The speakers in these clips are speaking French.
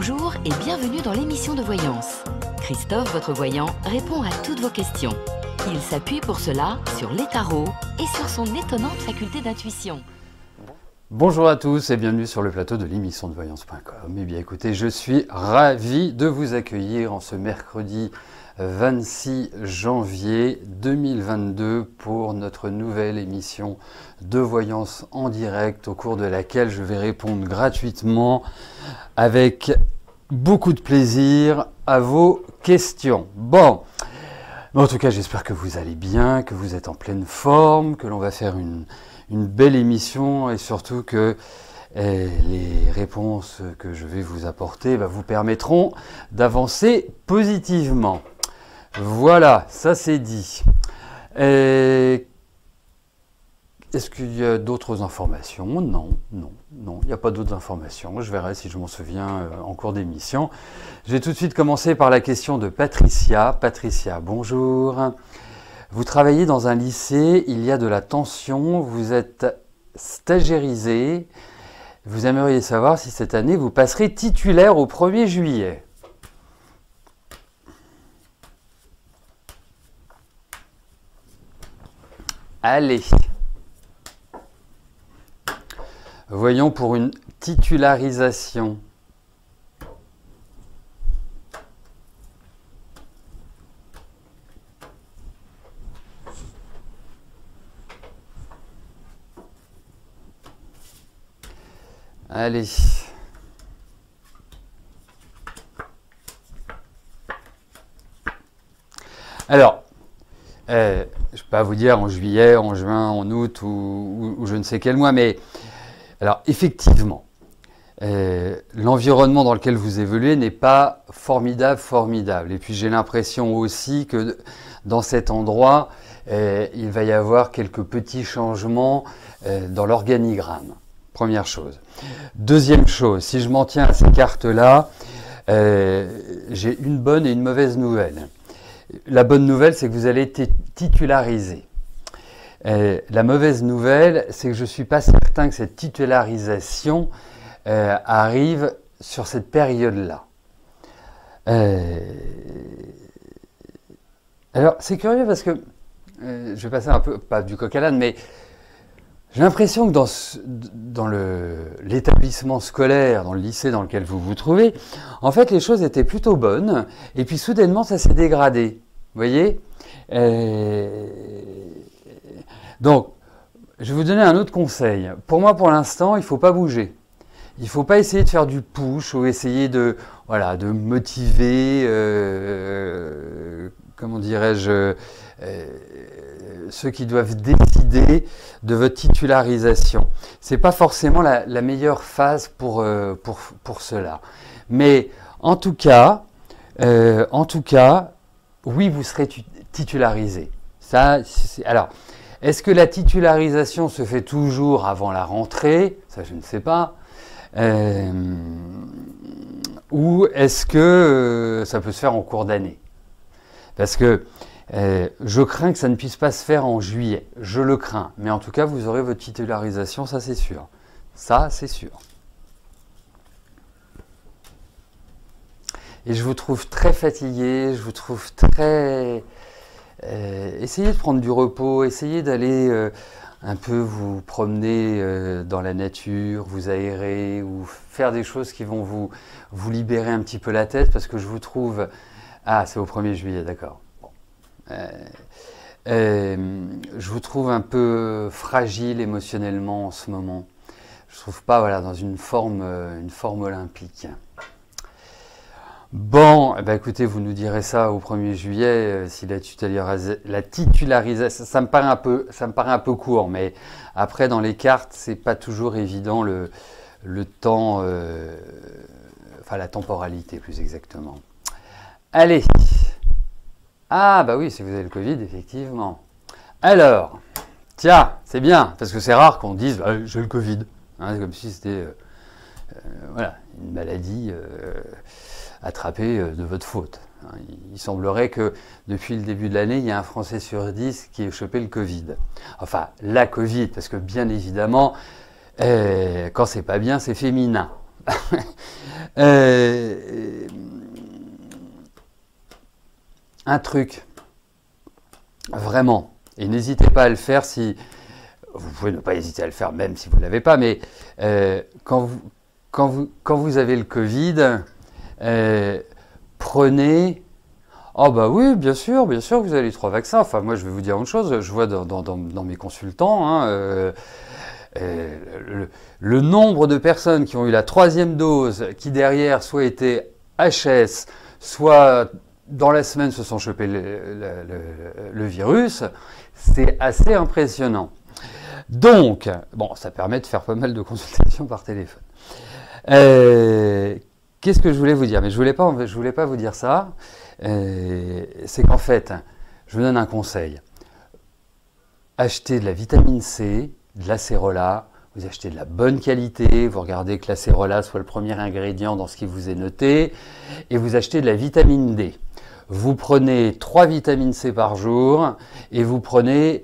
Bonjour et bienvenue dans l'émission de voyance. Christophe, votre voyant, répond à toutes vos questions. Il s'appuie pour cela sur les tarots et sur son étonnante faculté d'intuition. Bonjour à tous et bienvenue sur le plateau de l'émission de voyance.com. Eh bien écoutez, je suis ravi de vous accueillir en ce mercredi 26 janvier 2022 pour notre nouvelle émission de voyance en direct au cours de laquelle je vais répondre gratuitement avec beaucoup de plaisir à vos questions. Bon, en tout cas j'espère que vous allez bien, que vous êtes en pleine forme, que l'on va faire une belle émission et surtout que les réponses que je vais vous apporter vous permettront d'avancer positivement. Voilà, ça c'est dit. Est-ce qu'il y a d'autres informations? Non, il n'y a pas d'autres informations. Je verrai si je m'en souviens en cours d'émission. Je vais tout de suite commencer par la question de Patricia. Patricia, bonjour. Vous travaillez dans un lycée, il y a de la tension, vous êtes stagiairisé. Vous aimeriez savoir si cette année vous passerez titulaire au 1er juillet. Allez. Voyons pour une titularisation. Allez. Alors, je ne vais pas vous dire en juillet, en juin, en août ou je ne sais quel mois, mais alors effectivement, l'environnement dans lequel vous évoluez n'est pas formidable. Et puis j'ai l'impression aussi que dans cet endroit, il va y avoir quelques petits changements dans l'organigramme. Première chose. Deuxième chose, si je m'en tiens à ces cartes-là, j'ai une bonne et une mauvaise nouvelle. La bonne nouvelle, c'est que vous allez être titularisé. La mauvaise nouvelle, c'est que je ne suis pas certain que cette titularisation arrive sur cette période-là. Alors, c'est curieux parce que, je vais passer un peu, pas du coq à l'âne, mais j'ai l'impression que dans l'établissement scolaire, dans le lycée dans lequel vous vous trouvez, en fait, les choses étaient plutôt bonnes, et puis soudainement, ça s'est dégradé. Vous voyez ? Donc, je vais vous donner un autre conseil. Pour moi, pour l'instant, il ne faut pas bouger. Il ne faut pas essayer de faire du push ou essayer de motiver, comment dirais-je, ceux qui doivent décider de votre titularisation. Ce n'est pas forcément la meilleure phase pour cela. Mais en tout cas, oui, vous serez titularisé. Alors, est-ce que la titularisation se fait toujours avant la rentrée? Ça, je ne sais pas. Ou est-ce que ça peut se faire en cours d'année? Parce que je crains que ça ne puisse pas se faire en juillet. Je le crains. Mais en tout cas, vous aurez votre titularisation, ça c'est sûr. Ça, c'est sûr. Et je vous trouve très fatigué, je vous trouve très... essayez de prendre du repos, essayez d'aller un peu vous promener dans la nature, vous aérer, ou faire des choses qui vont vous libérer un petit peu la tête, parce que je vous trouve... Ah, c'est au 1er juillet, d'accord. Bon. Je vous trouve un peu fragile émotionnellement en ce moment. Je ne trouve pas dans une forme olympique. Bon, écoutez, vous nous direz ça au 1er juillet, si la titularisation, ça me paraît un peu court, mais après dans les cartes, c'est pas toujours évident le temps, la temporalité plus exactement. Allez. Ah bah oui, si vous avez le Covid, effectivement. Alors, tiens, c'est bien, parce que c'est rare qu'on dise j'ai le Covid. Hein, c'est comme si c'était une maladie attrapée de votre faute. Il semblerait que depuis le début de l'année, il y a un Français sur 10 qui ait chopé le Covid. Enfin, la Covid, parce que bien évidemment, quand c'est pas bien, c'est féminin. Un truc, vraiment, et n'hésitez pas à le faire si... Vous pouvez ne pas hésiter à le faire même si vous ne l'avez pas, mais quand vous avez le Covid, prenez... Oh bah oui, bien sûr, vous avez les 3 vaccins. Enfin, moi, je vais vous dire une chose, je vois dans mes consultants, hein, le nombre de personnes qui ont eu la 3e dose, qui derrière soit étaient HS, soit dans la semaine se sont chopés le virus, c'est assez impressionnant. Donc, bon, ça permet de faire pas mal de consultations par téléphone. Qu'est-ce que je voulais vous dire? Mais je voulais pas vous dire ça. C'est qu'en fait, je vous donne un conseil. Achetez de la vitamine C, de l'acérola, vous achetez de la bonne qualité, vous regardez que l'acérola soit le premier ingrédient dans ce qui vous est noté, et vous achetez de la vitamine D. Vous prenez 3 vitamines C par jour, et vous prenez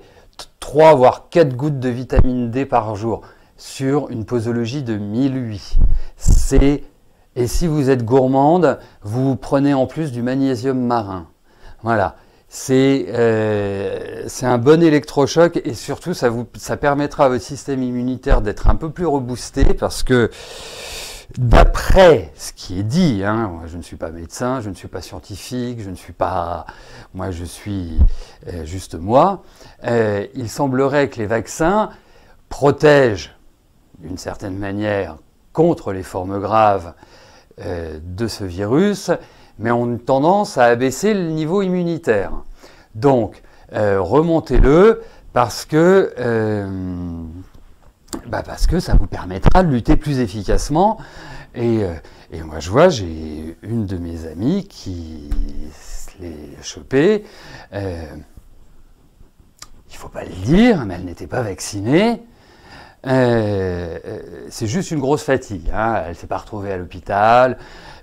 3 voire 4 gouttes de vitamine D par jour, sur une posologie de 1008. Et si vous êtes gourmande, vous prenez en plus du magnésium marin. Voilà, c'est un bon électrochoc et surtout ça permettra à votre système immunitaire d'être un peu plus reboosté parce que d'après ce qui est dit, hein, moi je ne suis pas médecin, je ne suis pas scientifique, moi je suis juste moi, il semblerait que les vaccins protègent d'une certaine manière contre les formes graves de ce virus, mais ont une tendance à abaisser le niveau immunitaire. Donc, remontez-le parce que ça vous permettra de lutter plus efficacement. Et moi, je vois, j'ai une de mes amies qui l'est chopée. Il ne faut pas le dire, mais elle n'était pas vaccinée. C'est juste une grosse fatigue. Hein. Elle ne s'est pas retrouvée à l'hôpital,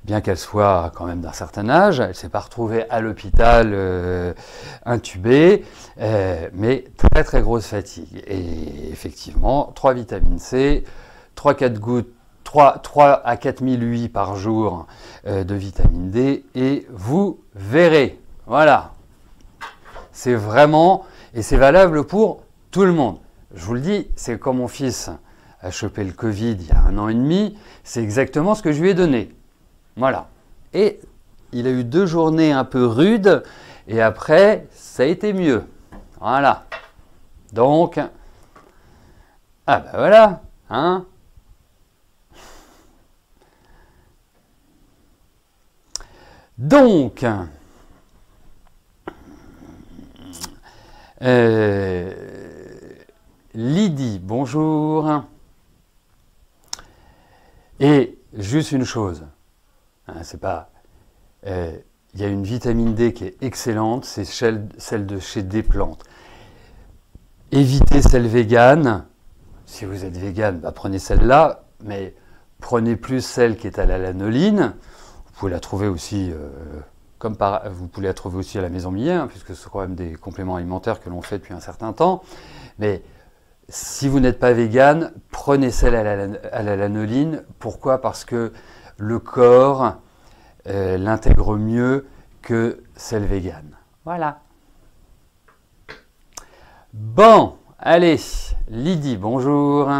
bien qu'elle soit quand même d'un certain âge. Elle ne s'est pas retrouvée à l'hôpital intubée, mais très très grosse fatigue. Et effectivement, 3 vitamines C, 3-4 gouttes, 3 à 4008 par jour de vitamine D, et vous verrez. Voilà. C'est vraiment, et c'est valable pour tout le monde. Je vous le dis, c'est quand mon fils a chopé le Covid il y a 1 an et demi, c'est exactement ce que je lui ai donné. Voilà. Et il a eu 2 journées un peu rudes, et après, ça a été mieux. Voilà. Donc, ah ben voilà, hein. Donc, Lydie, bonjour. Et juste une chose, hein, c'est pas, il y a une vitamine D qui est excellente, c'est celle de chez Desplantes. Évitez celle végane. Si vous êtes végane, bah prenez celle-là, mais prenez plus celle qui est à la lanoline. Vous pouvez la trouver aussi, vous pouvez la trouver aussi à la Maison Millet, hein, puisque ce sont quand même des compléments alimentaires que l'on fait depuis un certain temps. Mais si vous n'êtes pas végane, prenez celle à la lanoline. Pourquoi? Parce que le corps l'intègre mieux que celle végane. Voilà. Bon, allez, Lydie, bonjour.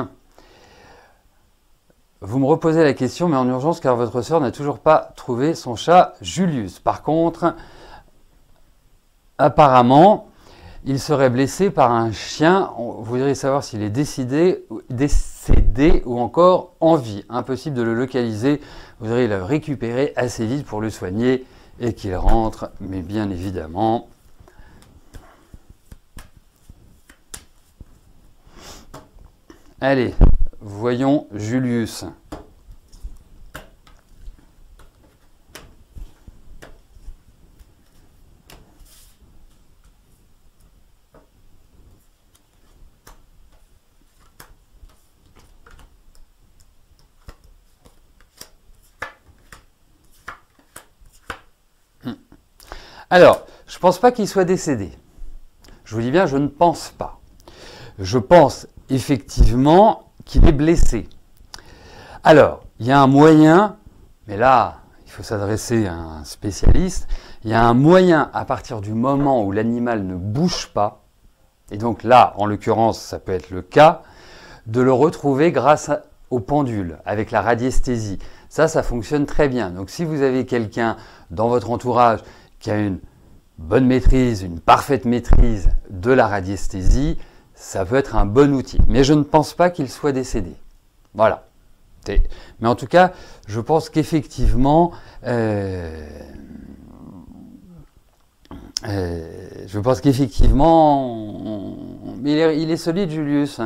Vous me reposez la question, mais en urgence, car votre sœur n'a toujours pas trouvé son chat Julius. Par contre, apparemment, il serait blessé par un chien. Vous voudriez savoir s'il est décédé ou encore en vie. Impossible de le localiser. Vous voudriez le récupérer assez vite pour le soigner et qu'il rentre. Mais bien évidemment, allez, voyons Julius. Alors, je ne pense pas qu'il soit décédé. Je vous dis bien, je ne pense pas. Je pense effectivement qu'il est blessé. Alors, il y a un moyen Mais là, il faut s'adresser à un spécialiste. Il y a un moyen, à partir du moment où l'animal ne bouge pas, et donc là, en l'occurrence, ça peut être le cas, de le retrouver grâce au pendule, avec la radiesthésie. Ça fonctionne très bien. Donc si vous avez quelqu'un dans votre entourage qui a une bonne maîtrise, une parfaite maîtrise de la radiesthésie, ça peut être un bon outil. Mais je ne pense pas qu'il soit décédé. Voilà. Mais en tout cas, je pense qu'effectivement, il est solide, Julius.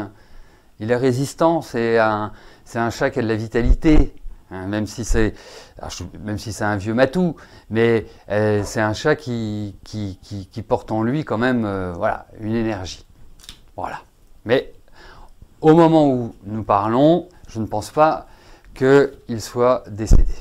Il est résistant. C'est un chat qui a de la vitalité. Hein, même si c'est un vieux matou, mais c'est un chat qui porte en lui quand même voilà, une énergie. Voilà. Mais au moment où nous parlons, je ne pense pas qu'il soit décédé.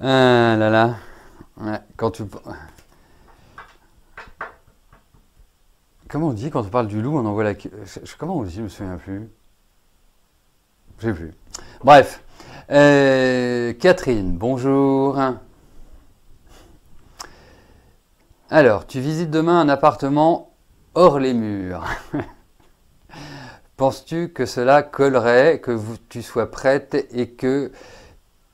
Ah là là. Ouais, comment on dit quand on parle du loup, on envoie la... Comment on dit, je me souviens plus. Je sais plus. Bref. Catherine, bonjour. Alors, tu visites demain un appartement hors les murs. Penses-tu que cela collerait, que tu sois prête et que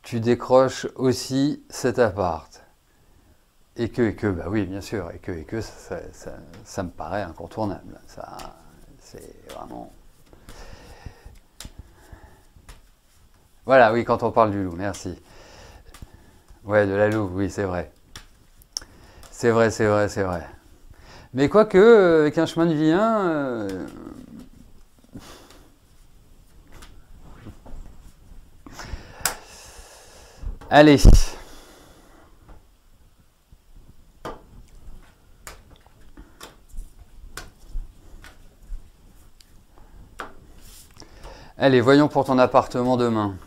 tu décroches aussi cet appart? Et que, bah oui, bien sûr, et que, ça me paraît incontournable. Ça, c'est vraiment... Voilà, oui, quand on parle du loup, merci. Ouais, de la louve, oui, c'est vrai. C'est vrai, c'est vrai, c'est vrai. Mais quoique, avec un chemin de vie 1, allez. Allez, voyons pour ton appartement demain.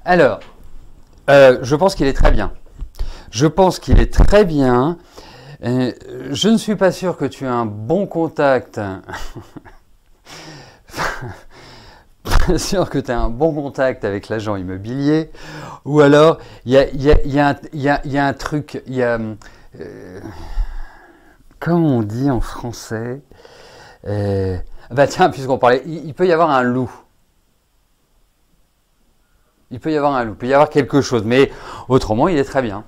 Alors, je pense qu'il est très bien. Je pense qu'il est très bien. Je ne suis pas sûr que tu aies un bon contact. Pas sûr que tu as un bon contact avec l'agent immobilier. Ou alors, il y a un truc. Comment on dit en français bah tiens, puisqu'on parlait, il peut y avoir un loup. Il peut y avoir un loup, il peut y avoir quelque chose, mais autrement, il est très bien.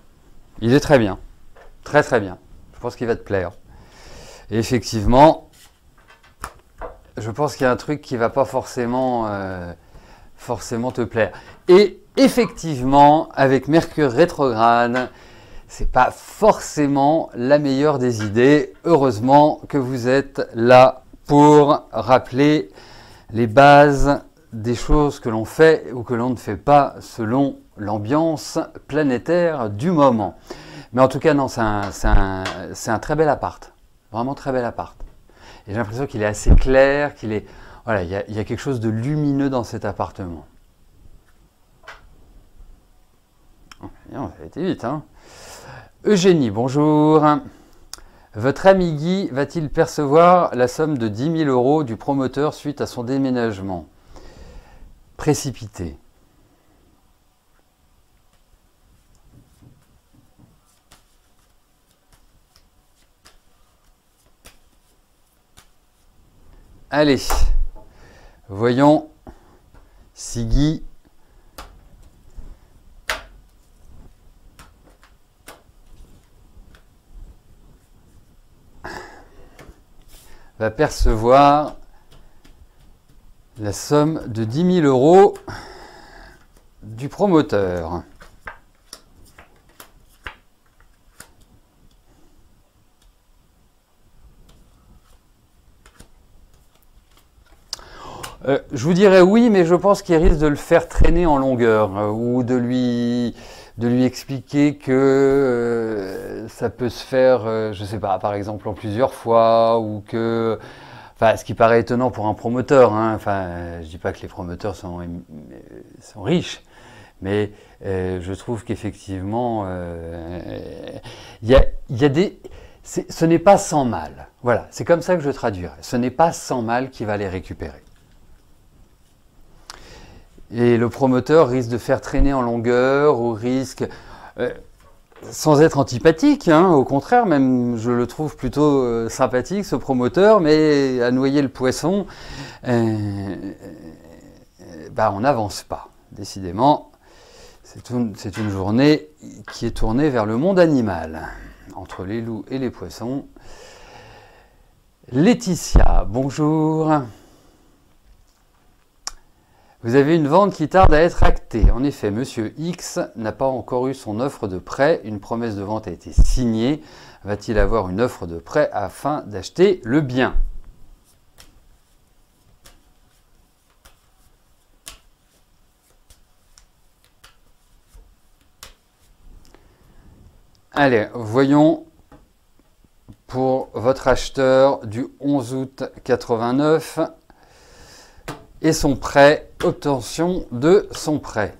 Il est très bien. Très très bien. Je pense qu'il va te plaire. Et effectivement, je pense qu'il y a un truc qui ne va pas forcément te plaire. Et effectivement, avec Mercure rétrograde, c'est pas forcément la meilleure des idées. Heureusement que vous êtes là pour rappeler les bases des choses que l'on fait ou que l'on ne fait pas selon l'ambiance planétaire du moment. Mais en tout cas, non, c'est un très bel appart. Vraiment très bel appart. Et j'ai l'impression qu'il est assez clair, qu'il est... Voilà, il y a quelque chose de lumineux dans cet appartement. Ça a été vite, hein. Eugénie, bonjour. Votre ami Guy va-t-il percevoir la somme de 10 000 € du promoteur suite à son déménagement précipité? Allez, voyons si Guy va percevoir la somme de 10 000 € du promoteur. Je vous dirais oui, mais je pense qu'il risque de le faire traîner en longueur ou de lui expliquer que ça peut se faire, je ne sais pas, par exemple en plusieurs fois ou que... Enfin, ce qui paraît étonnant pour un promoteur, hein. Enfin, je dis pas que les promoteurs sont riches, mais je trouve qu'effectivement, il y a des... Ce n'est pas sans mal. Voilà, c'est comme ça que je traduirais. Ce n'est pas sans mal qu'il va les récupérer. Et le promoteur risque de faire traîner en longueur, ou risque... sans être antipathique, hein, au contraire, même je le trouve plutôt sympathique, ce promoteur, mais à noyer le poisson, on n'avance pas. Décidément, c'est une journée qui est tournée vers le monde animal, entre les loups et les poissons. Laetitia, bonjour. Vous avez une vente qui tarde à être actée. En effet, Monsieur X n'a pas encore eu son offre de prêt. Une promesse de vente a été signée. Va-t-il avoir une offre de prêt afin d'acheter le bien? Allez, voyons pour votre acheteur du 11 août 89 et son prêt, obtention de son prêt.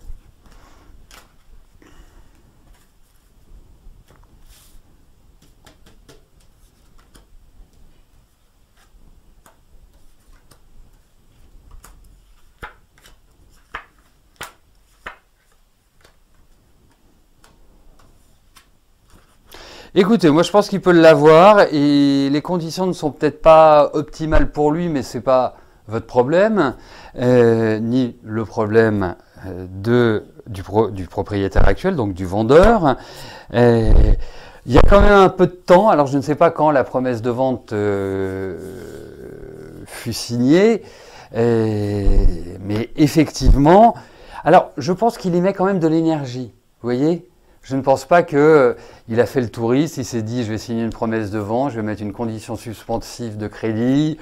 Écoutez, moi je pense qu'il peut l'avoir et les conditions ne sont peut-être pas optimales pour lui, mais c'est pas votre problème, ni le problème du propriétaire actuel, donc du vendeur. Il y a quand même un peu de temps, alors je ne sais pas quand la promesse de vente fut signée, mais effectivement, alors je pense qu'il y met quand même de l'énergie, vous voyez ? Je ne pense pas qu'il a fait le touriste, il s'est dit je vais signer une promesse de vente, je vais mettre une condition suspensive de crédit,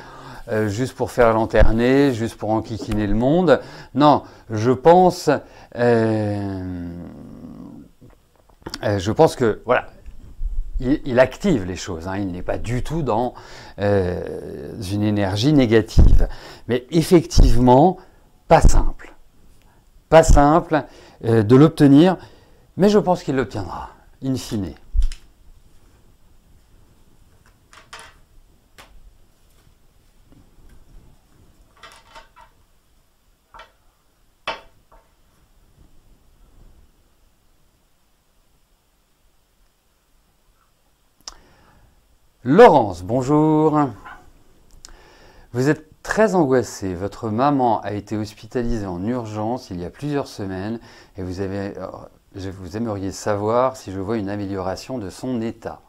juste pour faire lanterner, juste pour enquiquiner le monde. Non, je pense que voilà, il active les choses, hein, il n'est pas du tout dans une énergie négative. Mais effectivement, pas simple de l'obtenir. Mais je pense qu'il l'obtiendra, in fine. Laurence, bonjour. Vous êtes très angoissée. Votre maman a été hospitalisée en urgence il y a plusieurs semaines et vous aimeriez savoir si je vois une amélioration de son état.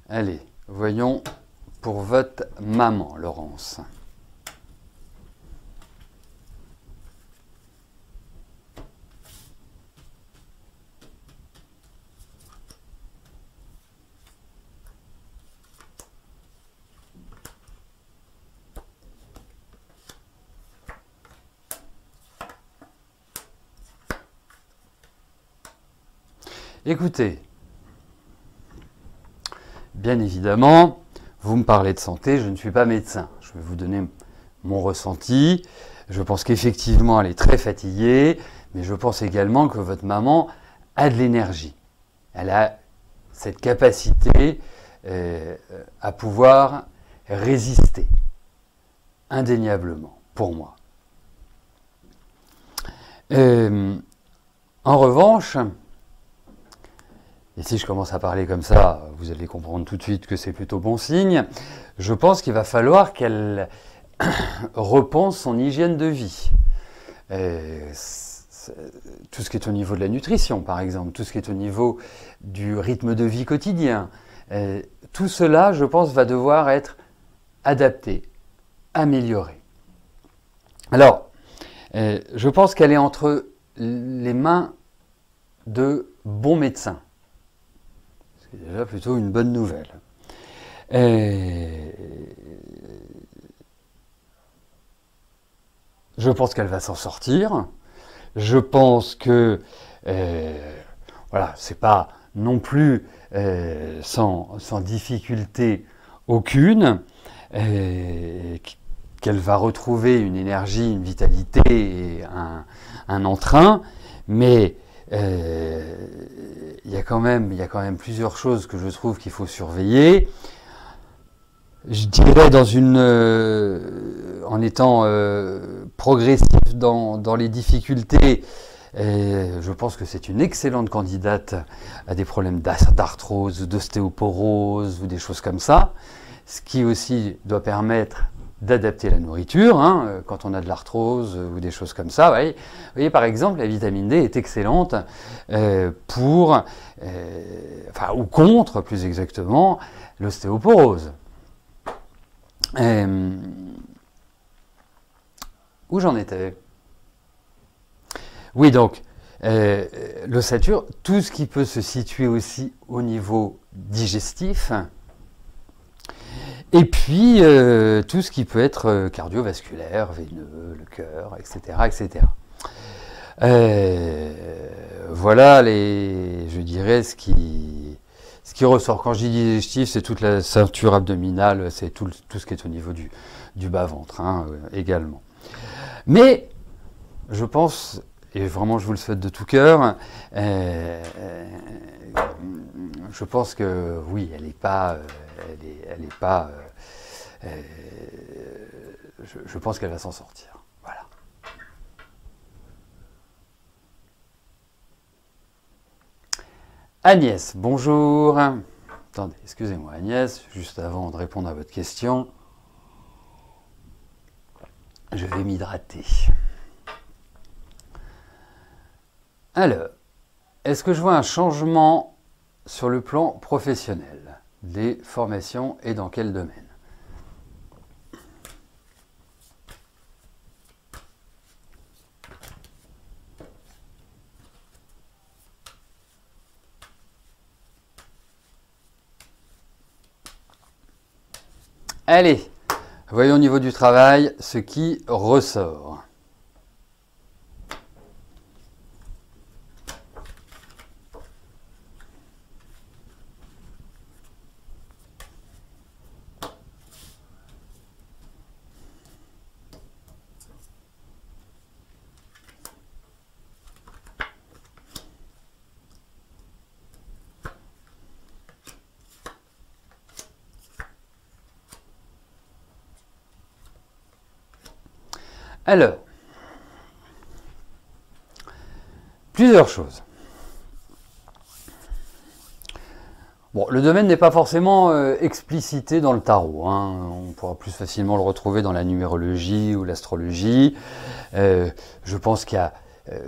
Allez, voyons pour votre maman, Laurence. Écoutez, bien évidemment, vous me parlez de santé, je ne suis pas médecin. Je vais vous donner mon ressenti. Je pense qu'effectivement, elle est très fatiguée, mais je pense également que votre maman a de l'énergie. Elle a cette capacité à pouvoir résister, indéniablement, pour moi. En revanche, et si je commence à parler comme ça, vous allez comprendre tout de suite que c'est plutôt bon signe. Je pense qu'il va falloir qu'elle repense son hygiène de vie. Tout ce qui est au niveau de la nutrition, par exemple, tout ce qui est au niveau du rythme de vie quotidien. Tout cela, je pense, va devoir être adapté, amélioré. Alors, Je pense qu'elle est entre les mains de bons médecins. C'est déjà plutôt une bonne nouvelle. Je pense qu'elle va s'en sortir. Je pense que voilà, c'est pas non plus sans difficulté aucune, qu'elle va retrouver une énergie, une vitalité et un entrain, mais il y a quand même plusieurs choses que je trouve qu'il faut surveiller. Je dirais en étant progressif dans les difficultés, je pense que c'est une excellente candidate à des problèmes d'arthrose, d'ostéoporose ou des choses comme ça, ce qui aussi doit permettre d'adapter la nourriture, hein, quand on a de l'arthrose ou des choses comme ça. Vous voyez, par exemple, la vitamine D est excellente ou contre, plus exactement, l'ostéoporose. Où j'en étais? Oui, donc, l'ossature, tout ce qui peut se situer aussi au niveau digestif, et puis tout ce qui peut être cardiovasculaire, veineux, le cœur, etc. etc. Voilà, je dirais, ce qui ressort. Quand je dis digestif, c'est toute la ceinture abdominale, c'est tout ce qui est au niveau du bas-ventre, hein, également. Mais, je pense, et vraiment je vous le souhaite de tout cœur, je pense que oui, elle n'est pas... je pense qu'elle va s'en sortir. Voilà. Agnès, bonjour. Attendez, excusez-moi Agnès, juste avant de répondre à votre question, je vais m'hydrater. Alors, est-ce que je vois un changement sur le plan professionnel, des formations et dans quel domaine? Allez, voyons au niveau du travail ce qui ressort. Alors, plusieurs choses. Bon, le domaine n'est pas forcément explicité dans le tarot, hein. On pourra plus facilement le retrouver dans la numérologie ou l'astrologie. Je pense qu'il y a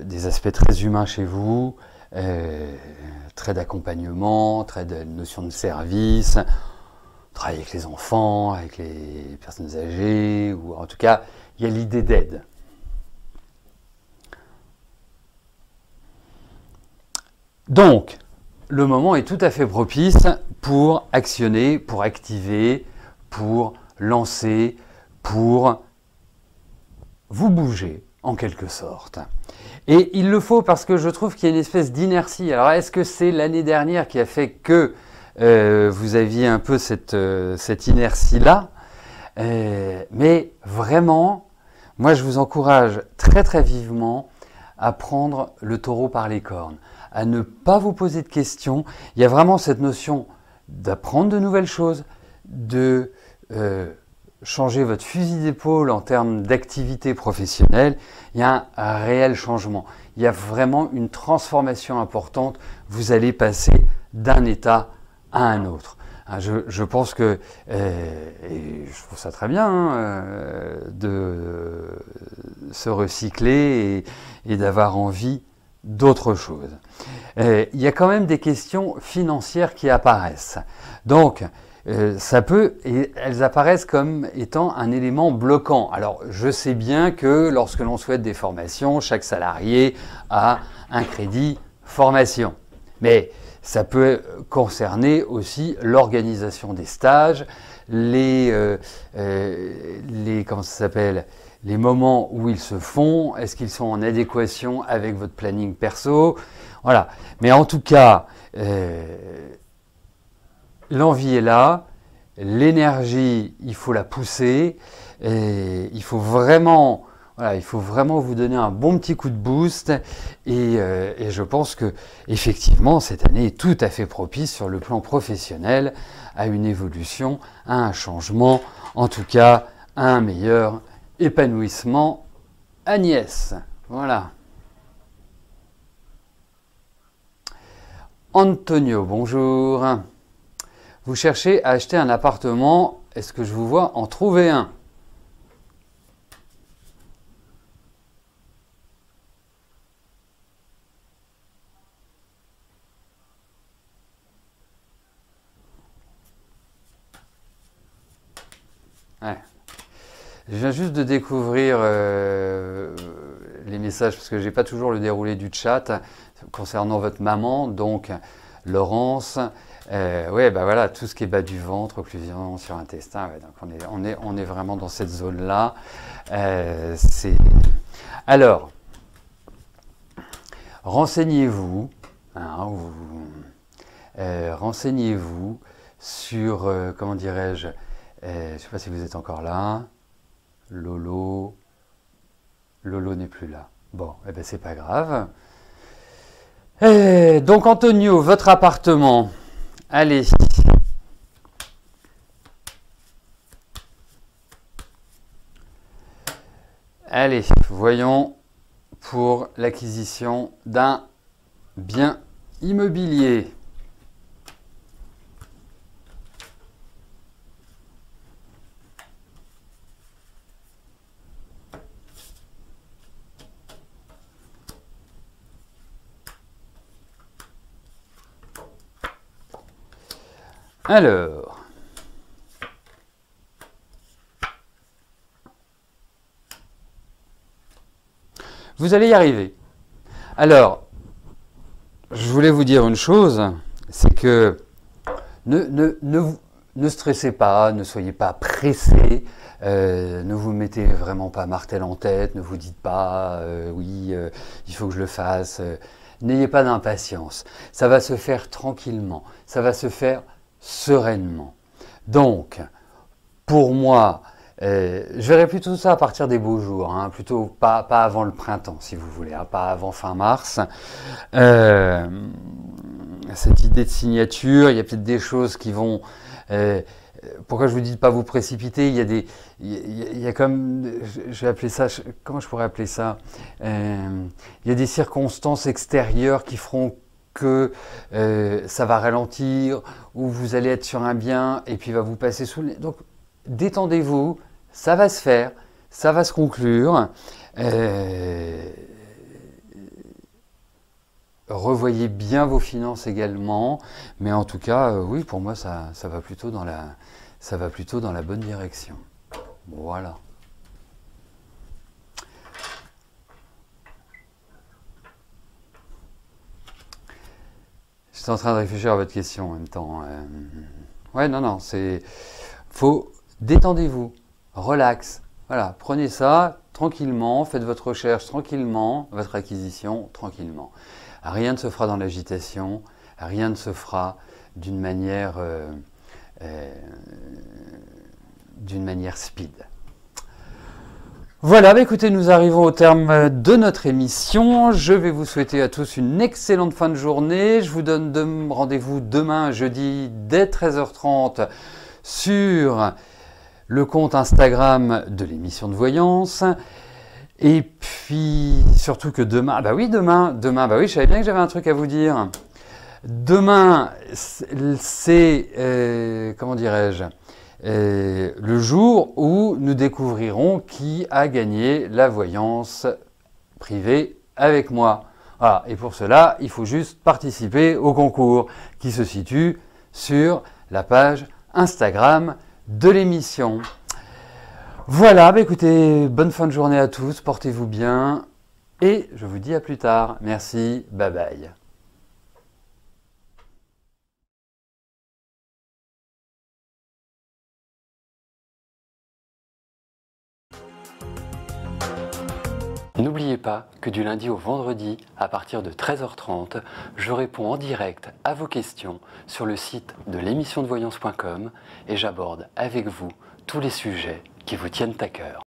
des aspects très humains chez vous, très d'accompagnement, très de notion de service, travailler avec les enfants, avec les personnes âgées, ou en tout cas, il y a l'idée d'aide. Donc, le moment est tout à fait propice pour actionner, pour activer, pour lancer, pour vous bouger, en quelque sorte. Et il le faut parce que je trouve qu'il y a une espèce d'inertie. Alors, est-ce que c'est l'année dernière qui a fait que vous aviez un peu cette inertie-là? Mais vraiment, moi je vous encourage très très vivement à prendre le taureau par les cornes, à ne pas vous poser de questions. Il y a vraiment cette notion d'apprendre de nouvelles choses, de changer votre fusil d'épaule en termes d'activité professionnelle. Il y a un réel changement. Il y a vraiment une transformation importante. Vous allez passer d'un état à un autre. Je pense que, et je trouve ça très bien, hein, de se recycler et d'avoir envie d'autre chose. Il y a quand même des questions financières qui apparaissent. Donc, elles apparaissent comme étant un élément bloquant. Alors, je sais bien que lorsque l'on souhaite des formations, chaque salarié a un crédit formation. Mais ça peut concerner aussi l'organisation des stages, comment ça s'appelle, les moments où ils se font, est-ce qu'ils sont en adéquation avec votre planning perso, voilà. Mais en tout cas, l'envie est là, l'énergie, il faut la pousser, et il faut vraiment vous donner un bon petit coup de boost, et je pense que effectivement cette année est tout à fait propice sur le plan professionnel à une évolution, à un changement, en tout cas à un meilleur épanouissement. Agnès, voilà. Antonio, bonjour. Vous cherchez à acheter un appartement, est-ce que je vous vois en trouver un? Ouais. Je viens juste de découvrir les messages parce que j'ai pas toujours le déroulé du chat concernant votre maman, donc Laurence. Ouais, bah voilà, tout ce qui est bas du ventre, occlusion sur intestin, ouais, donc on est vraiment dans cette zone-là. Alors, renseignez-vous, hein, renseignez-vous sur, comment dirais-je, je ne sais pas si vous êtes encore là. Lolo n'est plus là. Bon, eh ben c'est pas grave. Donc Antonio, votre appartement. Allez. Allez, voyons pour l'acquisition d'un bien immobilier. Alors, vous allez y arriver. Alors, je voulais vous dire une chose, c'est que ne stressez pas, ne soyez pas pressé, ne vous mettez vraiment pas martel en tête, ne vous dites pas oui, il faut que je le fasse. N'ayez pas d'impatience, ça va se faire tranquillement, ça va se faire sereinement. Donc, pour moi, je verrai plutôt ça à partir des beaux jours, hein, plutôt pas avant le printemps, si vous voulez, hein, pas avant fin mars. Cette idée de signature, il y a peut-être des choses qui vont... pourquoi je vous dis de pas vous précipiter? Il y a comme, je vais appeler ça, comment je pourrais appeler ça? Il y a des circonstances extérieures qui feront que ça va ralentir, ou vous allez être sur un bien et puis va vous passer sous le nez. Donc détendez-vous, ça va se faire, ça va se conclure. Revoyez bien vos finances également, mais en tout cas, oui, pour moi, ça va plutôt dans la bonne direction. Voilà. J'étais en train de réfléchir à votre question en même temps. Ouais, non, détendez-vous, relax. Voilà, prenez ça tranquillement, faites votre recherche tranquillement, votre acquisition tranquillement. Rien ne se fera dans l'agitation, rien ne se fera d'une manière speed. Voilà, bah écoutez, nous arrivons au terme de notre émission. Je vais vous souhaiter à tous une excellente fin de journée. Je vous donne rendez-vous demain, jeudi, dès 13h30 sur le compte Instagram de l'émission de voyance. Et puis, surtout que demain, bah oui, je savais bien que j'avais un truc à vous dire. Demain, c'est, comment dirais-je, le jour où nous découvrirons qui a gagné la voyance privée avec moi. Voilà. Et pour cela, il faut juste participer au concours qui se situe sur la page Instagram de l'émission. Voilà, bah écoutez, bonne fin de journée à tous, portez-vous bien et je vous dis à plus tard. Merci, bye bye. N'oubliez pas que du lundi au vendredi, à partir de 13h30, je réponds en direct à vos questions sur le site de l'émissiondevoyance.com et j'aborde avec vous tous les sujets qui vous tiennent à cœur.